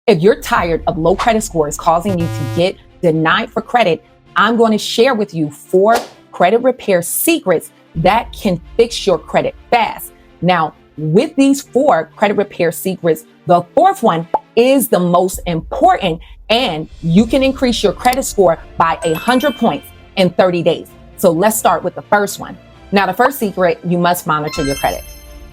If you're tired of low credit scores causing you to get denied for credit, I'm going to share with you 4 credit repair secrets that can fix your credit fast. Now, with these 4 credit repair secrets, the 4th one is the most important, and you can increase your credit score by 100 points in 30 days. So let's start with the first one. Now, the first secret, you must monitor your credit.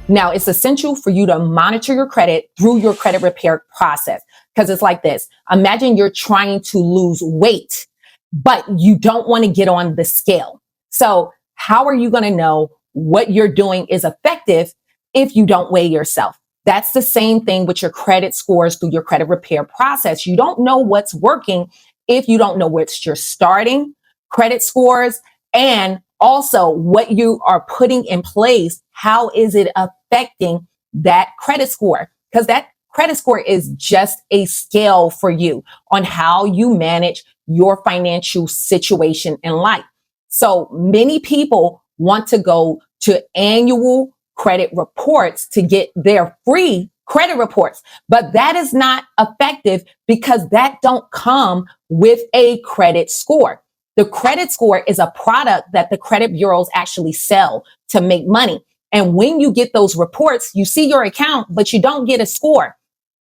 Now, it's essential for you to monitor your credit through your credit repair process, because it's like this. Imagine you're trying to lose weight, but you don't want to get on the scale. So how are you going to know what you're doing is effective if you don't weigh yourself? That's the same thing with your credit scores through your credit repair process. You don't know what's working if you don't know what's your starting credit scores and also what you are putting in place. How is it affecting that credit score? Because that credit score is just a scale for you on how you manage your financial situation in life. So many people want to go to annual credit reports to get their free credit reports, but that is not effective because that don't come with a credit score. The credit score is a product that the credit bureaus actually sell to make money. And when you get those reports, you see your account, but you don't get a score.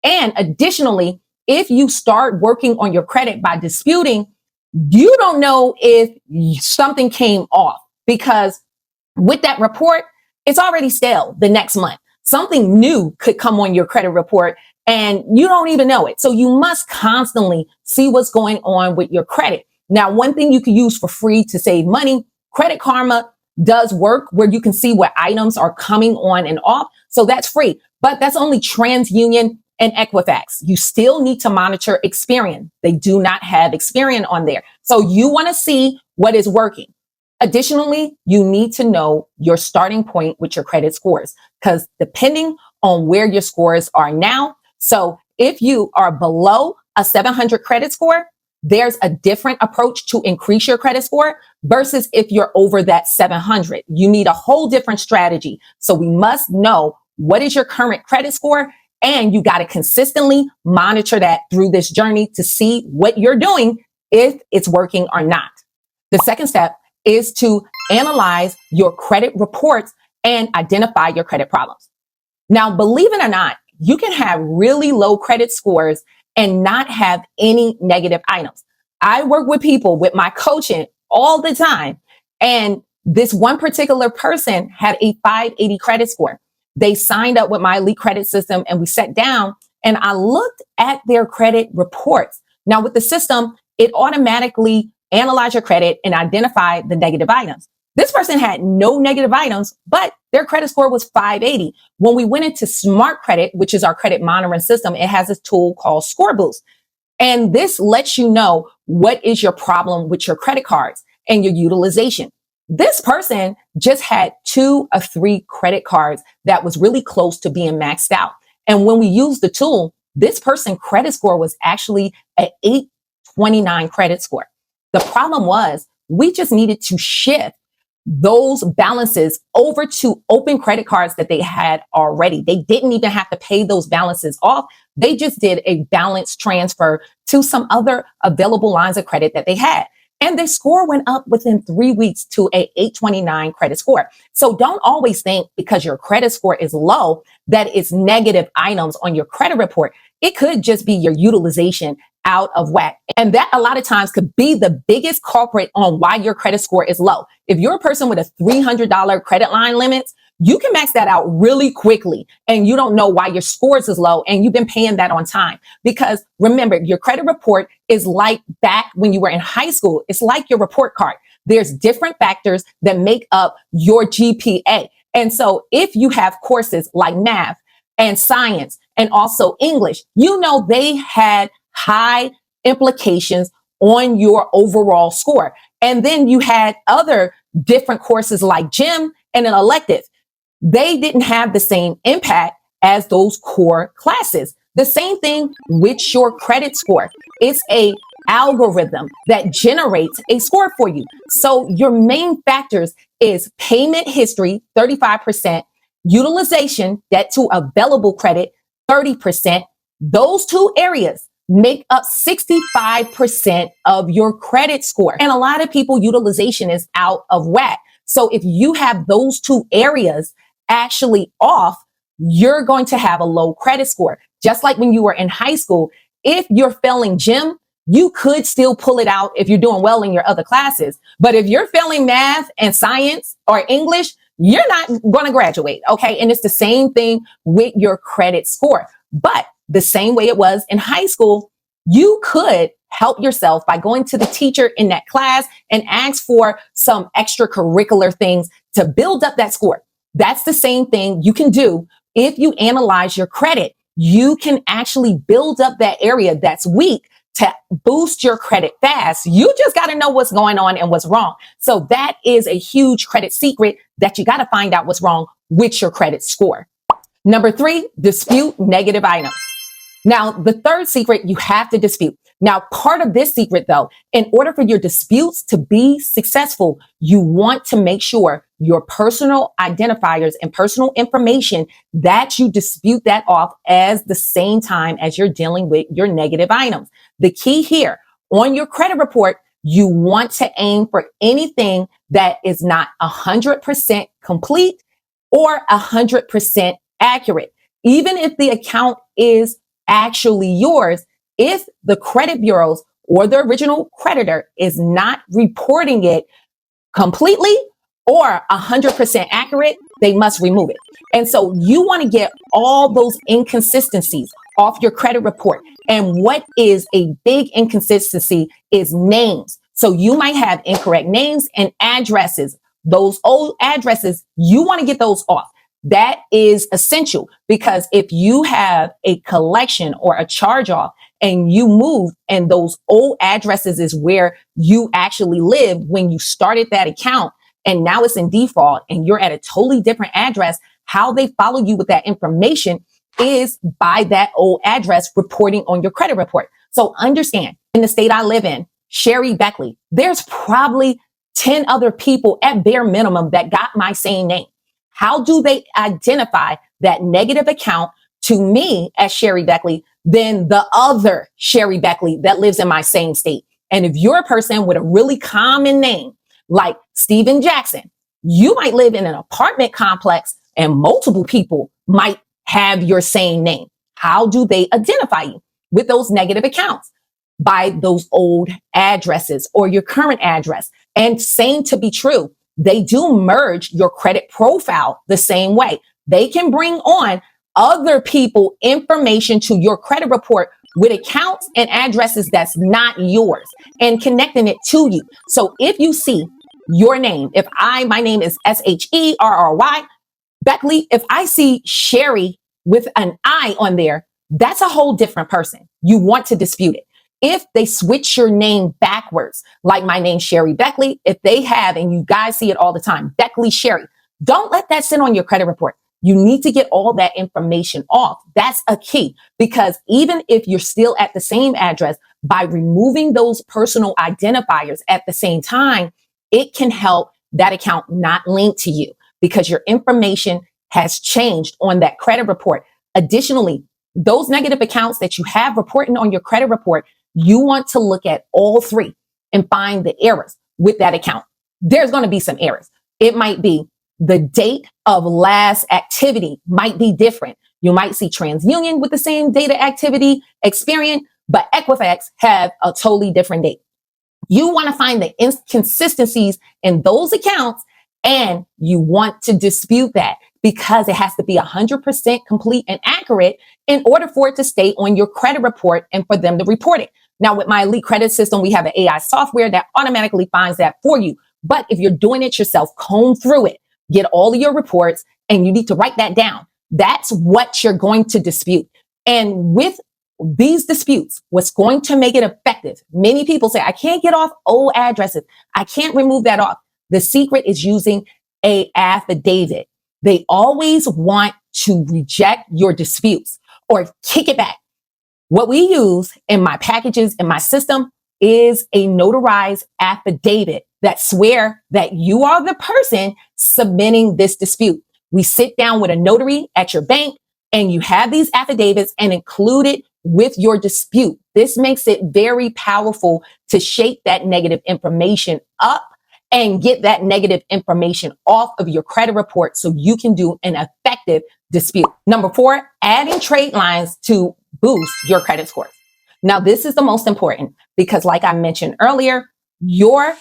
And additionally, if you start working on your credit by disputing, you don't know if something came off, because with that report, it's already stale the next month. Something new could come on your credit report and you don't even know it. So you must constantly see what's going on with your credit. Now, one thing you can use for free to save money, Credit Karma does work where you can see what items are coming on and off. So that's free, but that's only TransUnion and Equifax. You still need to monitor Experian. They do not have Experian on there. So you want to see what is working. Additionally, you need to know your starting point with your credit scores, because depending on where your scores are now. So if you are below a 700 credit score, there's a different approach to increase your credit score versus if you're over that 700. You need a whole different strategy. So we must know what is your current credit score, and you got to consistently monitor that through this journey to see what you're doing, if it's working or not. The second step is to analyze your credit reports and identify your credit problems. Now, believe it or not, you can have really low credit scores and not have any negative items. I work with people with my coaching all the time, and this one particular person had a 580 credit score. They signed up with my elite credit system, and we sat down and I looked at their credit reports. Now, with the system, it automatically analyze your credit and identify the negative items. This person had no negative items, but their credit score was 580. When we went into Smart Credit, which is our credit monitoring system, it has this tool called Score Boost. And this lets you know what is your problem with your credit cards and your utilization. This person just had 2 or 3 credit cards that was really close to being maxed out. And when we used the tool, this person's credit score was actually an 829 credit score. The problem was we just needed to shift those balances over to open credit cards that they had already. They didn't even have to pay those balances off. They just did a balance transfer to some other available lines of credit that they had. And their score went up within 3 weeks to a 829 credit score. So don't always think because your credit score is low that it's negative items on your credit report. It could just be your utilization out of whack. And that a lot of times could be the biggest culprit on why your credit score is low. If you're a person with a $300 credit line limits, you can max that out really quickly and you don't know why your scores is low and you've been paying that on time. Because remember, your credit report is like back when you were in high school. It's like your report card. There's different factors that make up your GPA. And so if you have courses like math and science and also English, you know they had high implications on your overall score. And then you had other different courses like gym and an elective. They didn't have the same impact as those core classes. The same thing with your credit score. It's a algorithm that generates a score for you. So your main factors is payment history, 35%, utilization, debt to available credit, 30%, Those two areas make up 65% of your credit score. And a lot of people, utilization is out of whack. So if you have those two areas actually off, you're going to have a low credit score. Just like when you were in high school, if you're failing gym, you could still pull it out if you're doing well in your other classes. But if you're failing math and science or English, you're not going to graduate. Okay. And it's the same thing with your credit score. But the same way it was in high school, you could help yourself by going to the teacher in that class and ask for some extracurricular things to build up that score. That's the same thing you can do if you analyze your credit. You can actually build up that area that's weak to boost your credit fast. You just got to know what's going on and what's wrong. So that is a huge credit secret that you got to find out what's wrong with your credit score. Number 3, dispute negative items. Now, the third secret, you have to dispute. Now, part of this secret, though, in order for your disputes to be successful, you want to make sure your personal identifiers and personal information that you dispute that off as the same time as you're dealing with your negative items. The key here on your credit report, you want to aim for anything that is not 100% complete or 100% accurate. Even if the account is actually yours, if the credit bureaus or the original creditor is not reporting it completely or 100% accurate, they must remove it. And so you want to get all those inconsistencies off your credit report. And what is a big inconsistency is names. So you might have incorrect names and addresses. Those old addresses, you want to get those off. That is essential because if you have a collection or a charge off and you move and those old addresses is where you actually live when you started that account and now it's in default and you're at a totally different address, how they follow you with that information is by that old address reporting on your credit report. So understand, in the state I live in, Sherry Beckley, there's probably 10 other people at bare minimum that got my same name. How do they identify that negative account to me as Sherry Beckley than the other Sherry Beckley that lives in my same state? And if you're a person with a really common name like Steven Jackson, you might live in an apartment complex and multiple people might have your same name. How do they identify you with those negative accounts? By those old addresses or your current address. And same to be true, they do merge your credit profile the same way. They can bring on other people information to your credit report with accounts and addresses that's not yours and connecting it to you. So if you see your name, my name is Sherry Beckley, if I see Sherry with an I on there, that's a whole different person. You want to dispute it. If they switch your name backwards, like my name, Sherry Beckley, if they have, and you guys see it all the time, Beckley Sherry, don't let that sit on your credit report. You need to get all that information off. That's a key because even if you're still at the same address, by removing those personal identifiers at the same time, it can help that account not link to you because your information has changed on that credit report. Additionally, those negative accounts that you have reporting on your credit report, you want to look at all three and find the errors with that account. There's going to be some errors. It might be the date of last activity might be different. You might see TransUnion with the same data activity, Experian, but Equifax have a totally different date. You want to find the inconsistencies in those accounts and you want to dispute that because it has to be 100% complete and accurate in order for it to stay on your credit report and for them to report it. Now, with my Elite Credit System, we have an AI software that automatically finds that for you. But if you're doing it yourself, comb through it, get all of your reports, and you need to write that down. That's what you're going to dispute. And with these disputes, what's going to make it effective? Many people say, I can't get off old addresses. I can't remove that off. The secret is using a affidavit. They always want to reject your disputes or kick it back. What we use in my packages, in my system, is a notarized affidavit that swear that you are the person submitting this dispute. We sit down with a notary at your bank and you have these affidavits and included with your dispute. This makes it very powerful to shake that negative information up and get that negative information off of your credit report so you can do an effective dispute. Number 4, adding trade lines to boost your credit scores. Now, this is the most important because, like I mentioned earlier, your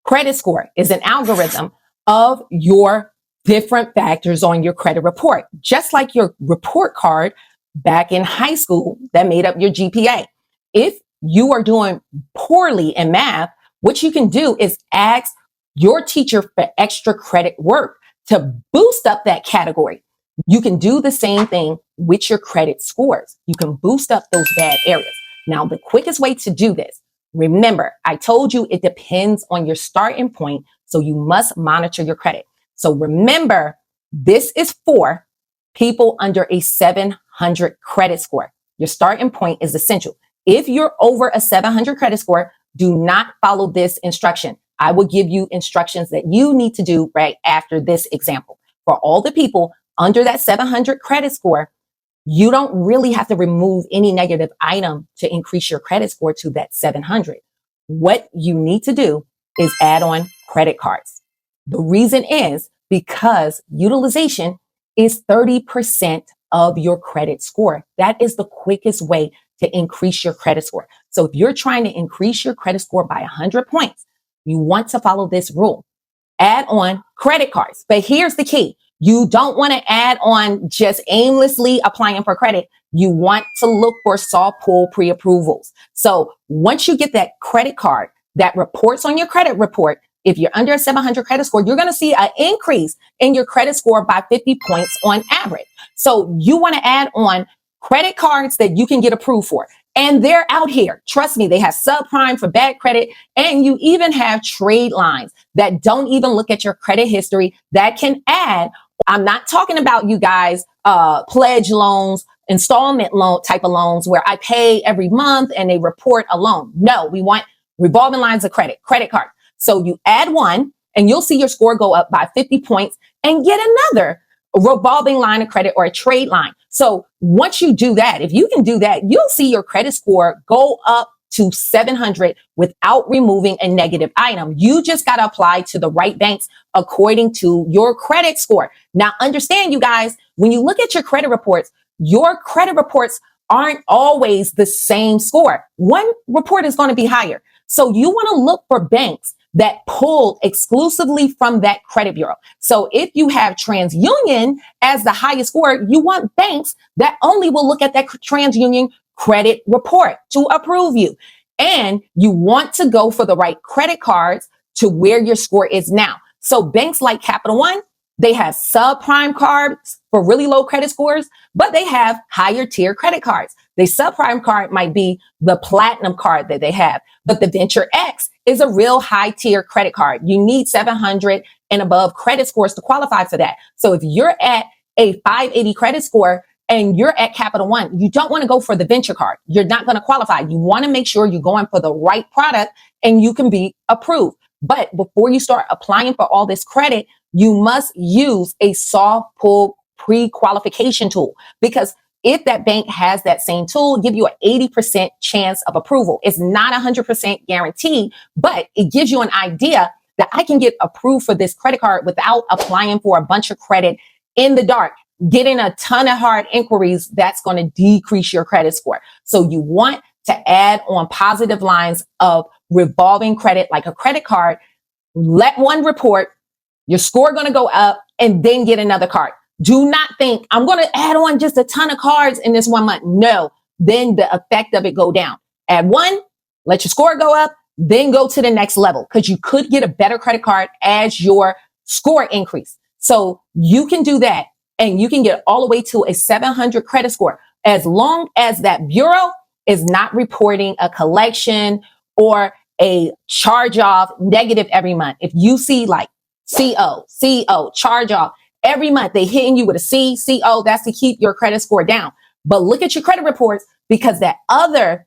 credit score is an algorithm of your different factors on your credit report, just like your report card back in high school that made up your GPA. If you are doing poorly in math, what you can do is ask your teacher for extra credit work to boost up that category. You can do the same thing with your credit scores. You can boost up those bad areas. Now, the quickest way to do this, remember, I told you it depends on your starting point, so you must monitor your credit. So remember, this is for people under a 700 credit score. Your starting point is essential. If you're over a 700 credit score, do not follow this instruction. I will give you instructions that you need to do right after this example. For all the people under that 700 credit score, you don't really have to remove any negative item to increase your credit score to that 700. What you need to do is add on credit cards. The reason is because utilization is 30% of your credit score. That is the quickest way to increase your credit score. So if you're trying to increase your credit score by 100 points, you want to follow this rule. Add on credit cards. But here's the key. You don't want to add on just aimlessly applying for credit. You want to look for soft pull pre-approvals. So once you get that credit card that reports on your credit report, if you're under a 700 credit score, you're going to see an increase in your credit score by 50 points on average. So you want to add on credit cards that you can get approved for. And they're out here. Trust me, they have subprime for bad credit. And you even have trade lines that don't even look at your credit history that can add. I'm not talking about you guys, pledge loans, installment loan type of loans where I pay every month and they report a loan. No, we want revolving lines of credit card. So you add one and you'll see your score go up by 50 points and get another revolving line of credit or a trade line. So once you do that, if you can do that, you'll see your credit score go up to 700 without removing a negative item. You just got to apply to the right banks according to your credit score. Now, understand, you guys, when you look at your credit reports aren't always the same score. One report is going to be higher. So you want to look for banks that pull exclusively from that credit bureau. So if you have TransUnion as the highest score, you want banks that only will look at that TransUnion credit report to approve you. And you want to go for the right credit cards to where your score is now. So banks like Capital One, they have subprime cards for really low credit scores, but they have higher tier credit cards. The subprime card might be the platinum card that they have, but the Venture X is a real high tier credit card. You need 700 and above credit scores to qualify for that. So if you're at a 580 credit score and you're at Capital One, you don't want to go for the Venture card. You're not going to qualify. You want to make sure you're going for the right product and you can be approved. But before you start applying for all this credit, you must use a soft pull pre-qualification tool, because if that bank has that same tool, give you an 80% chance of approval. It's not 100% guaranteed, but it gives you an idea that I can get approved for this credit card without applying for a bunch of credit in the dark, getting a ton of hard inquiries. That's going to decrease your credit score. So you want to add on positive lines of revolving credit, like a credit card. Let one report, your score going to go up, and then get another card. Do not think I'm going to add on just a ton of cards in this 1 month. No, then the effect of it go down. Add one, let your score go up, then go to the next level, because you could get a better credit card as your score increase. So you can do that, and you can get all the way to a 700 credit score as long as that bureau is not reporting a collection or a charge off negative every month. If you see like CO, charge off, every month they hitting you with a CO, that's to keep your credit score down. But look at your credit reports, because that other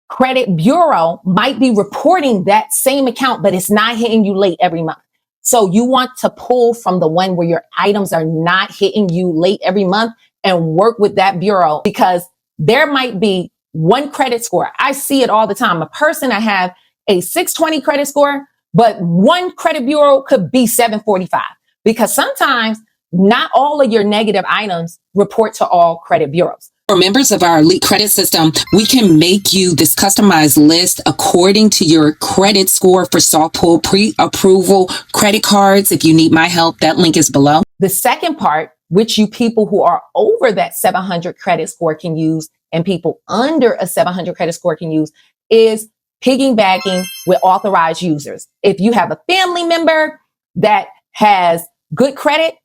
credit bureau might be reporting that same account, but it's not hitting you late every month. So you want to pull from the one where your items are not hitting you late every month and work with that bureau, because there might be one credit score. I see it all the time. A person that have a 620 credit score, but one credit bureau could be 745, because sometimes not all of your negative items report to all credit bureaus. For members of our elite credit system, we can make you this customized list according to your credit score for soft pull pre-approval credit cards. If you need my help, that link is below. The second part, which you people who are over that 700 credit score can use and people under a 700 credit score can use, is piggybacking with authorized users. If you have a family member that has good credit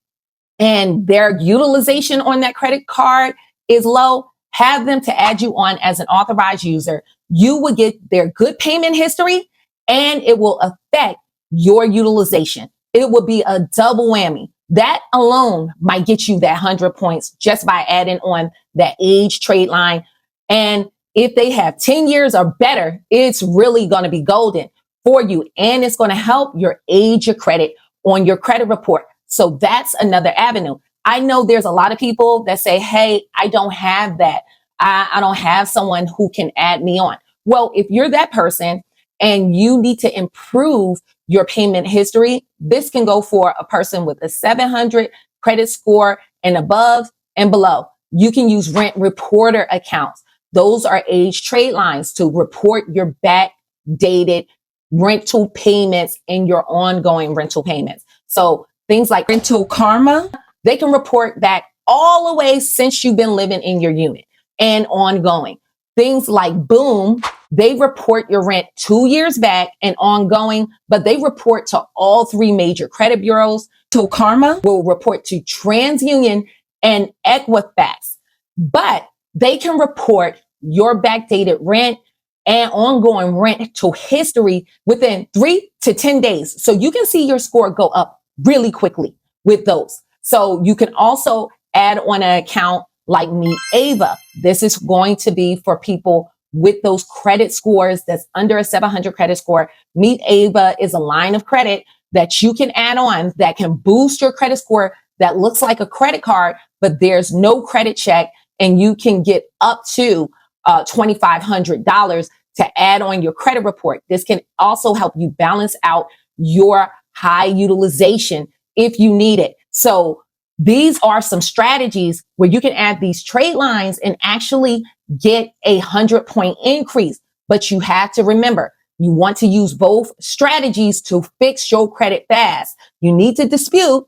and their utilization on that credit card is low, have them to add you on as an authorized user. You will get their good payment history and it will affect your utilization. It will be a double whammy. That alone might get you that 100 points just by adding on that age trade line. And if they have 10 years or better, it's really going to be golden for you. And it's going to help your age your credit on your credit report. So that's another avenue. I know there's a lot of people that say, hey, I don't have that. I don't have someone who can add me on. Well, if you're that person and you need to improve your payment history, this can go for a person with a 700 credit score and above and below. You can use rent reporter accounts. Those are age trade lines to report your backdated rental payments and your ongoing rental payments. So things like Rental Karma, they can report back all the way since you've been living in your unit and ongoing. Things like Boom, they report your rent 2 years back and ongoing, but they report to all three major credit bureaus. Rental Karma will report to TransUnion and Equifax, but they can report your backdated rent and ongoing rental history within 3 to 10 days. So you can see your score go up really quickly with those. So you can also add on an account like Meet Ava. This is going to be for people with those credit scores that's under a 700 credit score. Meet Ava is a line of credit that you can add on that can boost your credit score that looks like a credit card, but there's no credit check, and you can get up to $2,500 to add on your credit report. This can also help you balance out your high utilization if you need it. So these are some strategies where you can add these trade lines and actually get a 100-point increase. But you have to remember, you want to use both strategies to fix your credit fast. You need to dispute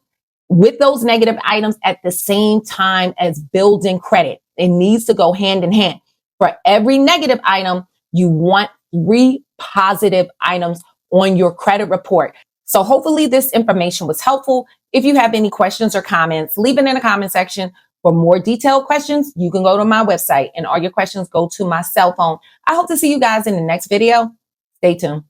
with those negative items at the same time as building credit. It needs to go hand in hand. For every negative item, you want 3 positive items on your credit report. So hopefully this information was helpful. If you have any questions or comments, leave it in the comment section. For more detailed questions, you can go to my website and all your questions go to my cell phone. I hope to see you guys in the next video. Stay tuned.